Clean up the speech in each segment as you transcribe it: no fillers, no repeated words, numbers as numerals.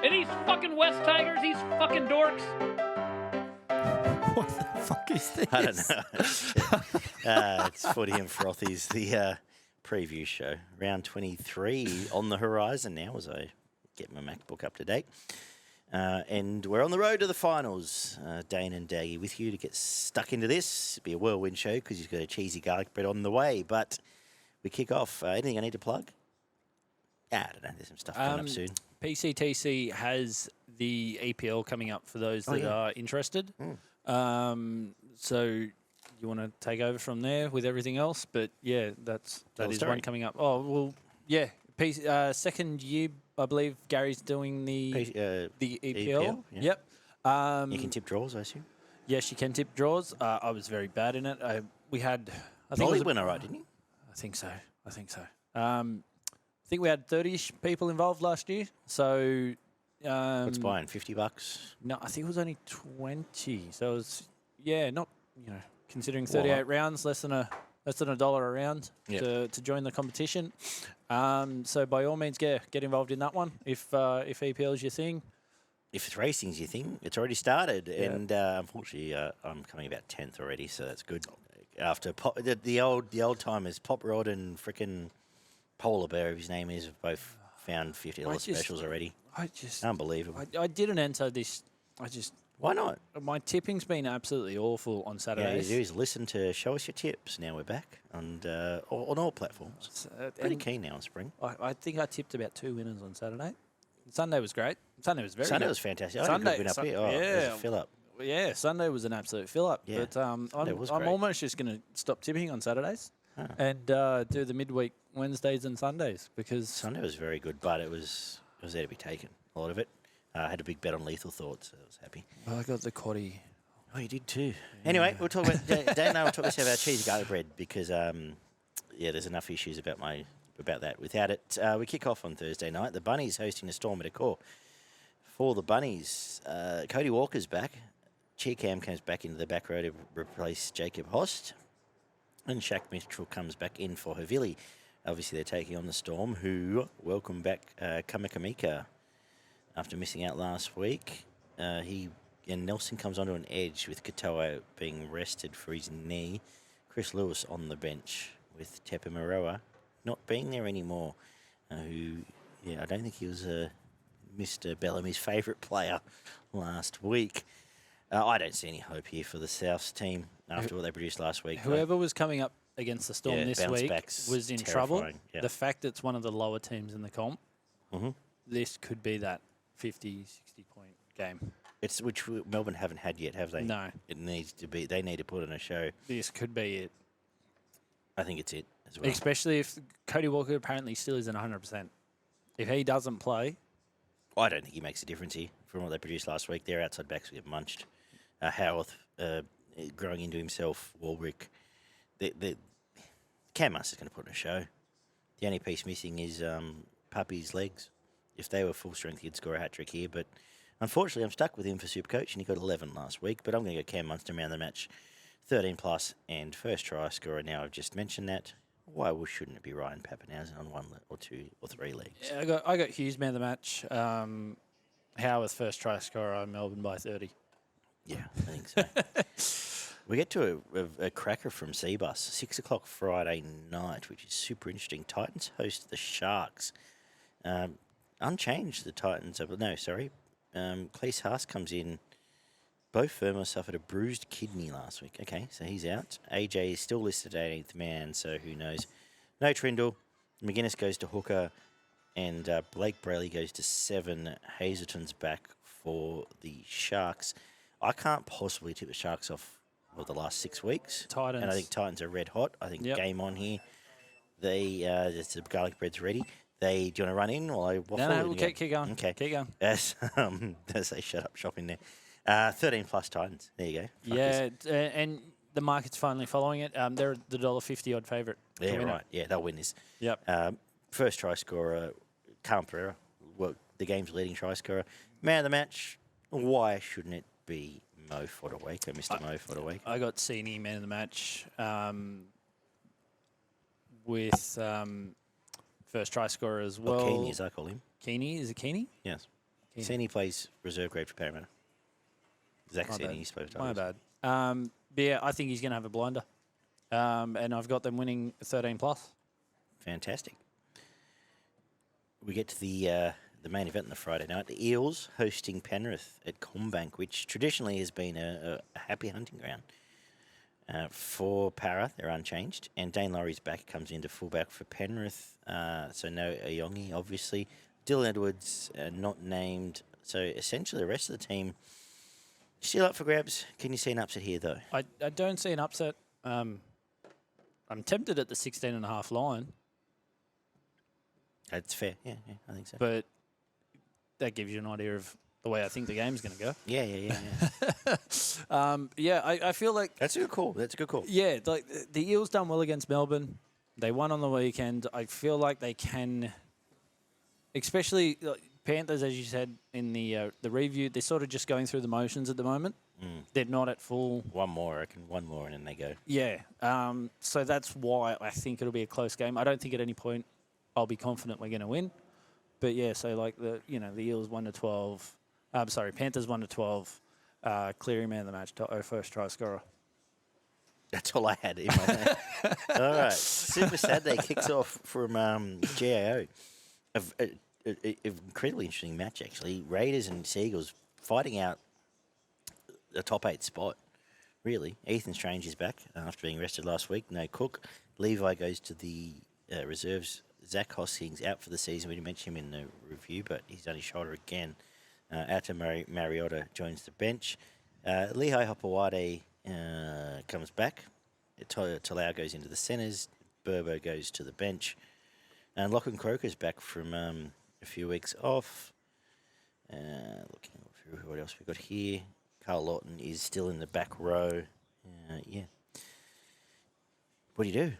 And these fucking West Tigers, these fucking dorks. What the fuck is this? I don't know. It's Footy and Frothies, the preview show. Round 23 on the horizon now as I get my MacBook up to date. And we're on the road to the finals. Dane and Daggy with you to get stuck into this. It'll be a whirlwind show because you've got a cheesy garlic bread on the way. But we kick off. Anything I need to plug? I don't know. There's some stuff coming up soon. PCTC has the EPL coming up for those that are interested. So you want to take over from there with everything else? But yeah, that is one coming up. Oh well, yeah. Second year, I believe Gary's doing the EPL. Yeah. Yep. You can tip draws, I assume. Yes, you can tip draws. I was very bad in it. We had. I think Ollie went all right, didn't he? I think so. I think we had 30-ish people involved last year. So. What's buying? $50? No, I think it was only 20. So it was, not, considering 38 rounds, less than a dollar a round to join the competition. So by all means, get involved in that one if EPL is your thing. If it's racing's your thing, it's already started, and unfortunately, I'm coming about 10th already, so that's good. After the old timers, Pop Rod and frickin' Polar Bear, if his name is, have both found $50 specials already. Unbelievable. I didn't enter this. Why not? My tipping's been absolutely awful on Saturdays. Yeah, you do is listen to Show Us Your Tips. Now we're back on all platforms. Pretty keen now in spring. I think I tipped about 2 winners on Saturday. Sunday was great. Sunday was very Sunday good. was fantastic. I had a good win up here. It was a fill-up. Yeah, Sunday was an absolute fill-up. Yeah. But I'm almost just going to stop tipping on Saturdays and do the midweek Wednesdays and Sundays because... Sunday was very good, but it was there to be taken, a lot of it. I had a big bet on Lethal Thoughts, so I was happy. Well, I got the quaddie. Oh, you did too. Yeah. Anyway, we'll talk about... Dan and I will talk about cheesy garlic bread because, there's enough issues about that. Without it, we kick off on Thursday night. The Bunnies hosting the Storm at a core. For the Bunnies, Cody Walker's back. Cheercam comes back into the back row to replace Jacob Host. And Shaq Mitchell comes back in for Havili. Obviously, they're taking on the Storm, who welcome back Kamakamika after missing out last week. Nelson comes onto an edge with Katoa being rested for his knee. Chris Lewis on the bench with Tepa Maroa not being there anymore. I don't think he was Mr. Bellamy's favourite player last week. I don't see any hope here for the South's team after what they produced last week. Whoever was coming up against the Storm this week was in trouble. Yep. The fact that it's one of the lower teams in the comp, this could be that 50, 60-point game. It's which Melbourne haven't had yet, have they? No. It needs to be. They need to put on a show. This could be it. I think it's it as well. Especially if Cody Walker apparently still isn't 100%. If he doesn't play... I don't think he makes a difference here from what they produced last week. Their outside backs will get munched. Howarth growing into himself, Warwick. Cam Master's going to put on a show. The only piece missing is Puppy's legs. If they were full strength, he'd score a hat-trick here. But unfortunately, I'm stuck with him for Supercoach, and he got 11 last week. But I'm going to go Cam Munster man of the match, 13+ and first try scorer. Now I've just mentioned that. Why shouldn't it be Ryan Papenhuyzen on 1 or 2 or 3 legs? Yeah, I got Hughes man of the match. Howarth first try scorer, Melbourne by 30. Yeah, I think so. We get to a cracker from Seabus, 6 o'clock Friday night, which is super interesting. Titans host the Sharks. Unchanged, the Titans. Cleese Haas comes in. Bo Firma suffered a bruised kidney last week. Okay, so he's out. AJ is still listed 18th man, so who knows. No Trindle. McGuinness goes to hooker, and Blake Brayley goes to 7. Hazelton's back for the Sharks. I can't possibly tip the Sharks off the last 6 weeks. Titans. And I think Titans are red hot. I think game on here. The garlic bread's ready. Do you want to run in while I waffle? No, we'll keep going. Okay. Keep going. As they shut up shop in there. 13+ Titans. There you go. And the market's finally following it. They're the $1.50 odd favourite. Yeah, right. Yeah, they'll win this. Yep. First try scorer, Callum Pereira, the game's leading try scorer. Man of the match, why shouldn't it be Mo Fodawaker, Mr. Mo Fodawaker? I got Sini man of the match with first try scorer as well. Keeney, as I call him. Keeney? Is it Keeney? Yes. Seni plays reserve grade for Parramatta. Zach My Seni, bad. he spoke to My us. bad. But yeah, I think he's going to have a blinder. And I've got them winning 13 plus. Fantastic. We get to the main event on the Friday night. The Eels hosting Penrith at Combank, which traditionally has been a happy hunting ground. For Para, they're unchanged. And Dane Laurie's back, comes into fullback for Penrith. So no Ayongi, obviously. Dylan Edwards, not named. So essentially the rest of the team still up for grabs. Can you see an upset here, though? I don't see an upset. I'm tempted at the 16.5 line, That's fair. Yeah, I think so. but that gives you an idea of the way I think the game's going to go. Yeah. I feel like... That's a good call. Yeah, like the Eels done well against Melbourne. They won on the weekend. I feel like they can, especially Panthers, as you said in the review, they're sort of just going through the motions at the moment. They're not at full. One more, I reckon. One more, and then they go. Yeah. So that's why I think it'll be a close game. I don't think at any point I'll be confident we're going to win. But yeah, so like the Eels 1-12. I'm sorry, Panthers 1-12. Cleary man of the match, first try scorer. That's all I had in my head. All right. Super Saturday kicks off from GAO. An incredibly interesting match, actually. Raiders and Seagulls fighting out the top 8 spot, really. Ethan Strange is back after being rested last week. No Cook. Levi goes to the reserves. Zach Hoskins out for the season. We didn't mention him in the review, but he's done his shoulder again. Ata Mariota joins the bench. Lehigh Hopewade comes back. Talau goes into the centres. Burbo goes to the bench. And Lachlan Croker's back from a few weeks off. Looking through what else we've got here. Carl Lawton is still in the back row. Yeah. What do you do?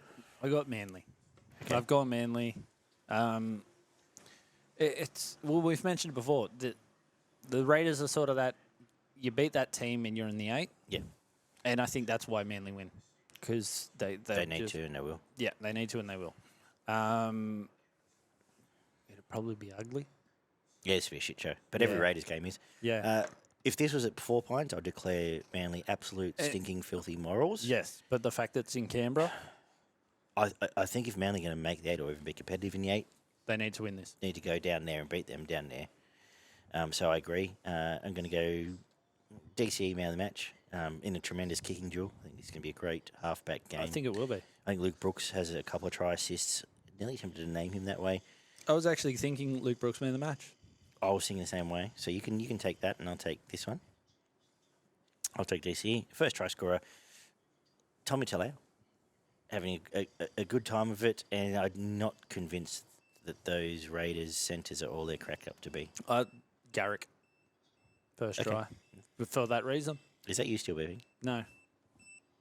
I got Manly. Okay. I've gone Manly. We've mentioned it before. The Raiders are sort of that. You beat that team and you're in the 8. Yeah. And I think that's why Manly win, because they need to and they will. Yeah, they need to and they will. It'll probably be ugly. Yeah, it's a shit show. But every Raiders game is. Yeah. If this was at 4 Pines, I'd declare Manly absolute stinking filthy morals. Yes, but the fact that it's in Canberra, I think if Manly are going to make the 8 or even be competitive in the 8, they need to win this. need to go down there and beat them down there. So I agree. I'm going to go DCE man of the match in a tremendous kicking duel. I think it's going to be a great halfback game. I think it will be. I think Luke Brooks has a couple of try assists. Nearly tempted to name him that way. I was actually thinking Luke Brooks man of the match. I was thinking the same way. So you can take that, and I'll take this one. I'll take DCE. First try scorer, Tommy Talau. Having a good time of it, and I'm not convinced that those Raiders centres are all they're cracked up to be. Garrick. First try. For that reason. Is that you still beeping? No.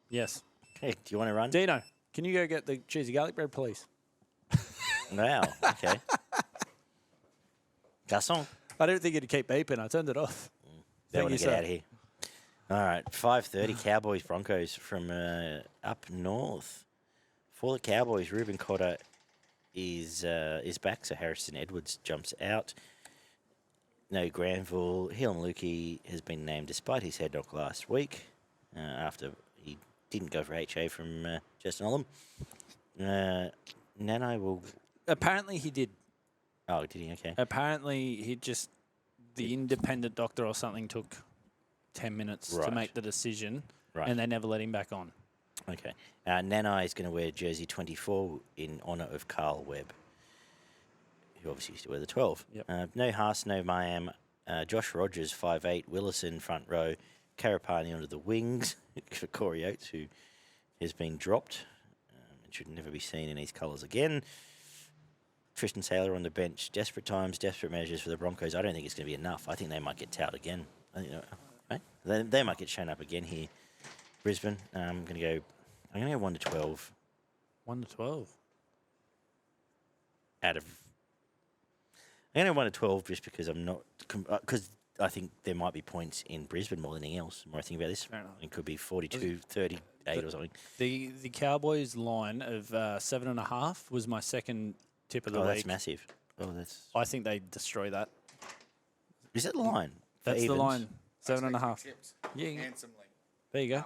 Yes. Hey, do you want to run? Dino, can you go get the cheesy garlic bread, please? Wow. Okay. Garçon. I didn't think it'd keep beeping. I turned it off. They Thank want you, to get sir. out of here. All right, 5:30. Cowboys Broncos from up north. For the Cowboys, Ruben Cotter is back, so Harrison Edwards jumps out. No Granville. Hill Lukey has been named despite his head knock last week after he didn't go for HA from Justin Olam. Nano will... Apparently he did. Oh, did he? Okay. Apparently he just... The independent doctor or something took 10 minutes to Right. make the decision, Right. and they never let him back on. Okay. Nanai is going to wear jersey 24 in honour of Carl Webb, who obviously used to wear the 12. Yep. No Haas, no Miam. Josh Rogers, 5'8". Willison, front row. Karapani onto the wings for Corey Oates, who has been dropped and should never be seen in these colours again. Tristan Saylor on the bench. Desperate times, desperate measures for the Broncos. I don't think it's going to be enough. I think they might get touted again. I think, right? They might get shown up again here. Brisbane. I'm going to go 1-12. 1-12. Out of. I'm going to go 1-12 just because I'm not. Because I think there might be points in Brisbane more than anything else. The more I think about this, Fair enough. it could be 42-38 or something. The Cowboys line of 7.5 was my second tip of the Oh, week. that's massive. Oh, that's. I think they destroy that. Is that the line? for That's the evens? line. 7.5. Yeah. Handsomely. There you go.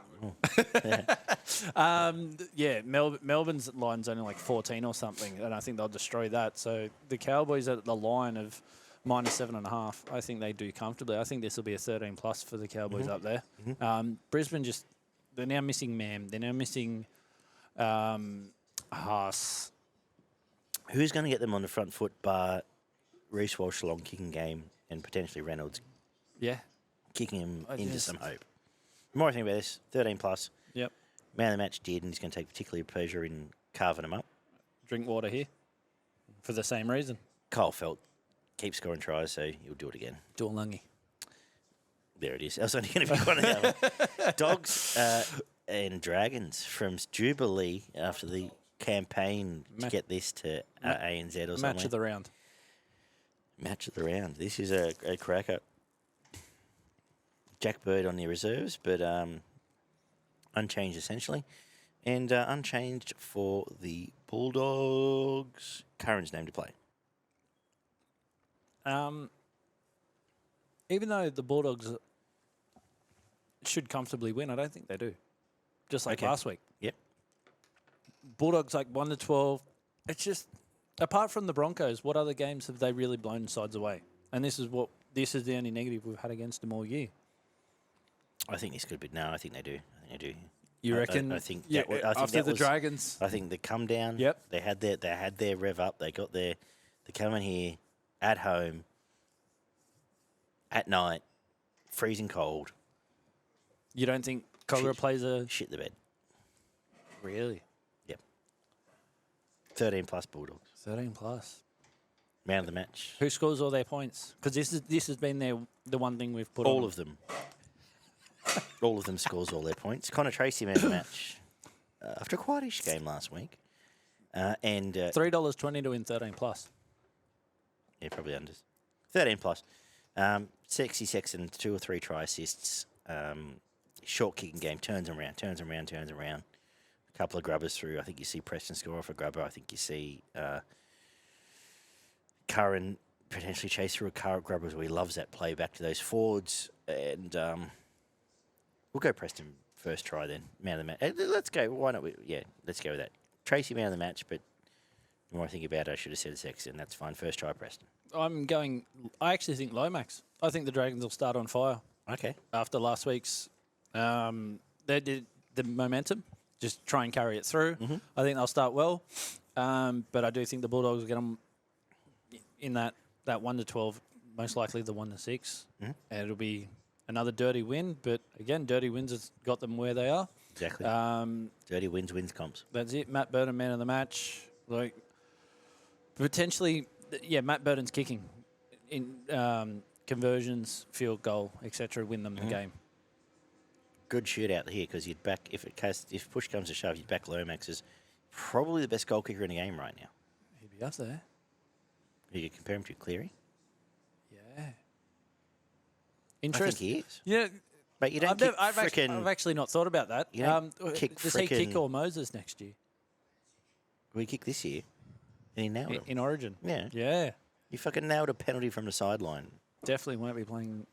Melbourne's line's only like 14 or something, and I think they'll destroy that. So the Cowboys at the line of -7.5. I think they do comfortably. I think this will be a 13 plus for the Cowboys up there. Brisbane they're now missing Mam. They're now missing Haas. Who's going to get them on the front foot bar Reece Walsh long kicking game and potentially Reynolds Yeah. kicking him into some hope? The more I think about this, 13 plus. Yep. Man of the match did, and he's going to take particularly pleasure in carving them up. Drink water here for the same reason. Kyle Felt keeps scoring tries, so he'll do it again. Doolangi. There it is. I was only going to be one of the other. Dogs and Dragons from Jubilee after the campaign to get this to ANZ or something. Match of the round. Match of the round. This is a cracker. Jack Bird on the reserves, but unchanged essentially. And unchanged for the Bulldogs. Curran's name to play. Even though the Bulldogs should comfortably win, I don't think they do. Just like last week. Yep. Bulldogs like 1-12. It's just, apart from the Broncos, what other games have they really blown sides away? And this is the only negative we've had against them all year. I think this could be. No, I think they do. You reckon? I think. Yeah, I think after the Dragons. I think the come down. Yep. They had their rev up. They got their. They come in here at home. At night, freezing cold. You don't think Cogra plays a... Shit the bed. Really? Yep. 13 plus Bulldogs. 13 plus. Man of the match. Who scores all their points? Because this has been the one thing we've put all on. of them. All of them scores all their points. Connor Tracy, man of the match. After a quietish game last week. And $3.20 to win 13 plus. Yeah, probably unders. 13 plus. Sexy Sexton, 2 or 3 try assists. Short kicking game, turns around. A couple of grubbers through. I think you see Preston score off a grubber. I think you see Curran potentially chase through a car grubber. He loves that play back to those forwards. And we'll go Preston first try then. Man of the match. Let's go. Why not? Yeah, let's go with that. Tracy, man of the match, but the more I think about it, I should have said Sexton. That's fine. First try, Preston. I actually think Lomax. I think the Dragons will start on fire. Okay. After last week's, they did the momentum, just try and carry it through. I think they'll start well, but I do think the Bulldogs will get them in that 1-12, most likely the 1-6, and it'll be another dirty win. But again, dirty wins has got them where they are. Exactly. Dirty wins comps. That's it. Matt Burton, man of the match. Like potentially, yeah, Matt Burton's kicking in conversions, field goal, etc. Win them the game. Good shootout here because you'd back if push comes to shove, you'd back Lomax as probably the best goal kicker in the game right now. He'd be up there. You could compare him to Cleary. Yeah. I Interesting. think he is. Yeah. But you don't kick I've actually not thought about that. You don't kick does he kick frickin'- or Moses next year We kicked this year, and he nailed him. in Origin? Yeah. Yeah. He fucking nailed a penalty from the sideline. Definitely won't be playing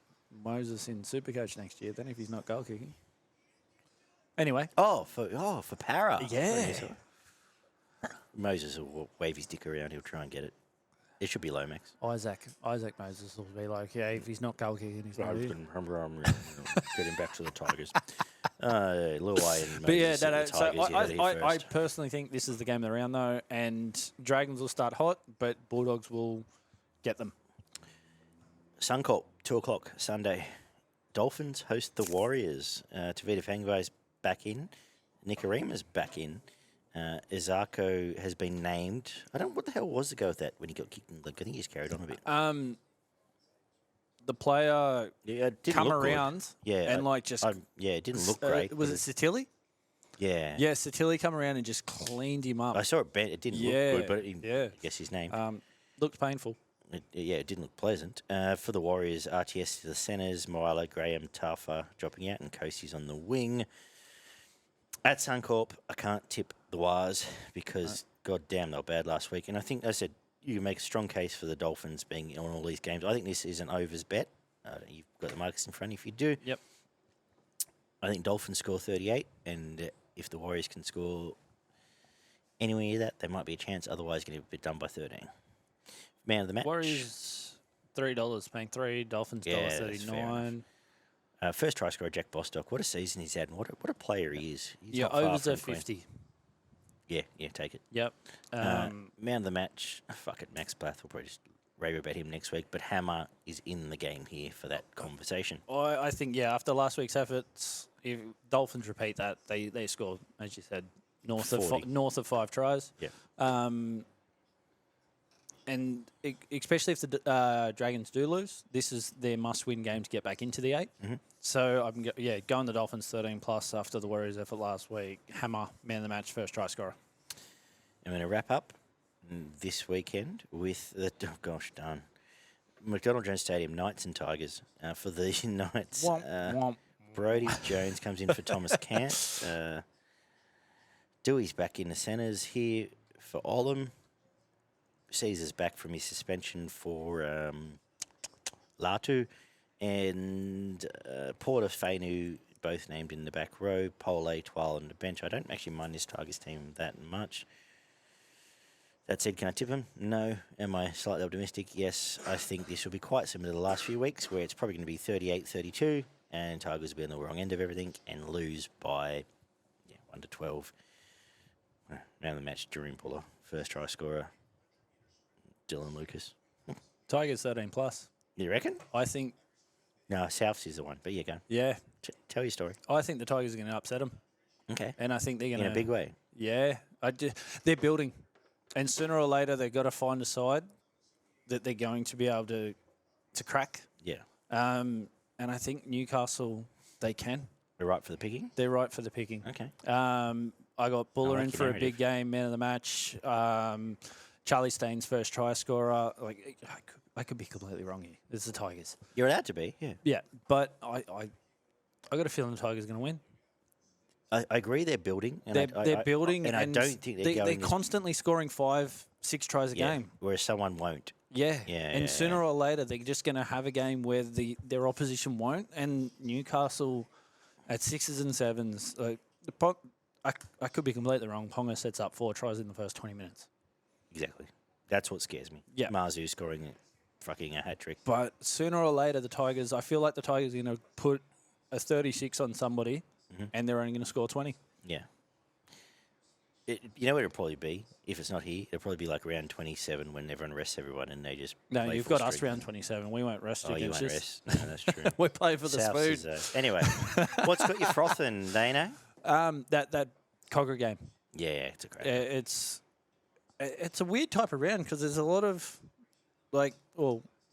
Moses in Supercoach next year then if he's not goal kicking. Anyway. For Para. Yeah. Moses will wave his dick around. He'll try and get it. It should be Lomax. Isaac Moses will be like, yeah, if he's not goal kicking, he's not here. Get him back to the Tigers. Lil Wayne and Moses. But yeah, at the so Tigers, you heard it here I first. personally think this is the game of the round though, and Dragons will start hot, but Bulldogs will get them. Suncorp, 2 o'clock Sunday. Dolphins host the Warriors. Tavita Fangvai's back in. Nikarima's back in. Izako has been named. What the hell was the go with that when he got kicked in the leg? I think he's carried on a bit. The player It didn't come look good. around Yeah, and it didn't look great. Was it Satilli? Yeah. Yeah, Satilli come around and just cleaned him up. I saw it bent. It didn't look good, but I guess his name. Looked painful. It didn't look pleasant. For the Warriors, RTS to the centres, Moala, Graham, Tafa dropping out, and Coasties on the wing. At Suncorp, I can't tip the Wars because, god damn, they were bad last week. And I think, as I said, you can make a strong case for the Dolphins being on all these games. I think this is an overs bet. You've got the markers in front if you do. Yep. I think Dolphins score 38, and if the Warriors can score anywhere near that, there might be a chance. Otherwise, going to be done by 13. Man of the match. Warriors $3, paying $3. Dolphins $1.39. First try scorer, Jack Bostock. What a season he's had, and what a player he is. He's Yeah, not far overs from are 50. Yeah, take it. Yep. Man of the match, fuck it, Max Blath. We'll probably just rave about him next week, but Hammer is in the game here for that conversation. I think, after last week's efforts, if Dolphins repeat that, they score, as you said, north of 5 tries. Yeah. And especially if the Dragons do lose, this is their must-win game to get back into the 8. Mm-hmm. So, going the Dolphins 13+ after the Warriors' effort last week. Hammer, man of the match, first try scorer. I'm going to wrap up this weekend with the, McDonald Jones Stadium, Knights and Tigers. For the Knights, Brodie Jones comes in for Thomas Cant. Dewey's back in the centres here for Olam. Caesar's back from his suspension for Latu. And Porter, Fainu, both named in the back row. Pole, Twal on the bench. I don't actually mind this Tigers team that much. That said, can I tip them? No. Am I slightly optimistic? Yes. I think this will be quite similar to the last few weeks, where it's probably going to be 38-32, and Tigers will be on the wrong end of everything and lose by 1-12. Man of the match, Dream Puller. First try scorer, Dylan Lucas. Tigers 13+. You reckon? I think... No, Souths is the one, but go. Yeah. Tell your story. I think the Tigers are going to upset them. Okay. And I think they're going to... In a big way? Yeah. They're building. And sooner or later, they've got to find a side that they're going to be able to crack. Yeah. And I think Newcastle, they can. They're right for the picking? They're right for the picking. Okay. I got Buller in for a big game, man of the match. Charlie Staines, first try scorer. I could be completely wrong here. It's the Tigers. You're allowed to be, yeah. Yeah, but I got a feeling the Tigers are going to win. I agree they're building. And they're building. And I don't think they're constantly scoring 5-6 tries a game. Whereas someone won't. And sooner or later, they're just going to have a game where their opposition won't. And Newcastle at 6s and 7s, I could be completely wrong. Ponga sets up 4 tries in the first 20 minutes. Exactly. That's what scares me. Yeah. Marzu scoring fucking a hat-trick. But sooner or later, I feel like the Tigers are going to put a 36 on somebody, and they're only going to score 20. Yeah. You know where it'll probably be? If it's not here, it'll probably be like round 27 when everyone rests everyone and they just No, play you've full got us string. round 27. We won't rest Oh, you against won't this. rest. No, that's true. We play for the Souths spoon. is, anyway, what's got you frothing, Dano? That Cogger game. Yeah, it's a great It's a weird type of round because there's a lot of,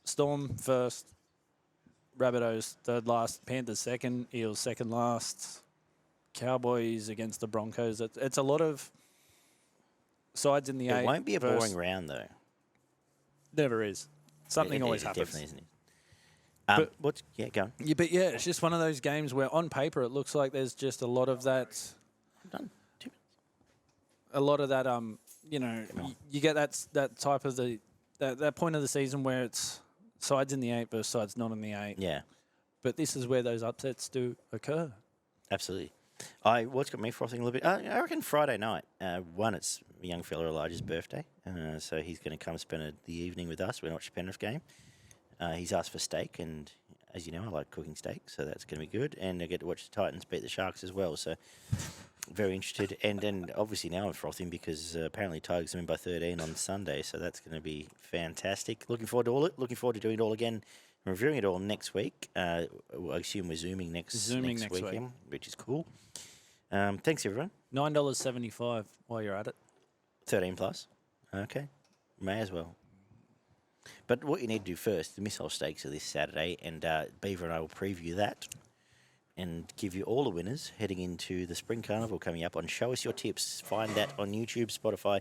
Storm first, Rabbitohs third last, Panthers second, Eels second last, Cowboys against the Broncos. It's a lot of sides in the It 8. won't be a boring round, though. Never is. Something always happens. Definitely isn't it? Go on. Yeah, but it's just one of those games where on paper it looks like there's just a lot of that. I'm done. 2 minutes. A lot of that, you get that type of that point of the season where it's sides in the 8 versus sides not in the 8. Yeah. But this is where those upsets do occur. Absolutely. What's got me frothing a little bit? I reckon Friday night. One, it's a young fella Elijah's birthday, so he's going to come spend the evening with us. We're going to watch the Penrith game. He's asked for steak, and as you know, I like cooking steak, so that's going to be good. And I get to watch the Titans beat the Sharks as well, so very interested. And then obviously now I'm frothing because apparently Tigers are in by 13 on Sunday, so that's going to be fantastic. Looking forward to all it. Looking forward to doing it all again. Reviewing it all next week. I assume we're Zooming next week, which is cool. Thanks, everyone. $9.75 while you're at it. 13 plus. Okay. May as well. But what you need to do first, the missile stakes are this Saturday, and Beaver and I will preview that and give you all the winners heading into the Spring Carnival coming up on Show Us Your Tips. Find that on YouTube, Spotify,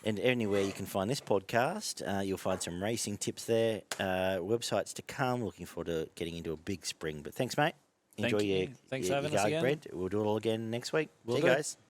and anywhere you can find this podcast. You'll find some racing tips there. Websites to come. Looking forward to getting into a big spring. But thanks, mate. Enjoy your Thanks for having us garlic again. bread. We'll do it all again next week. See you guys.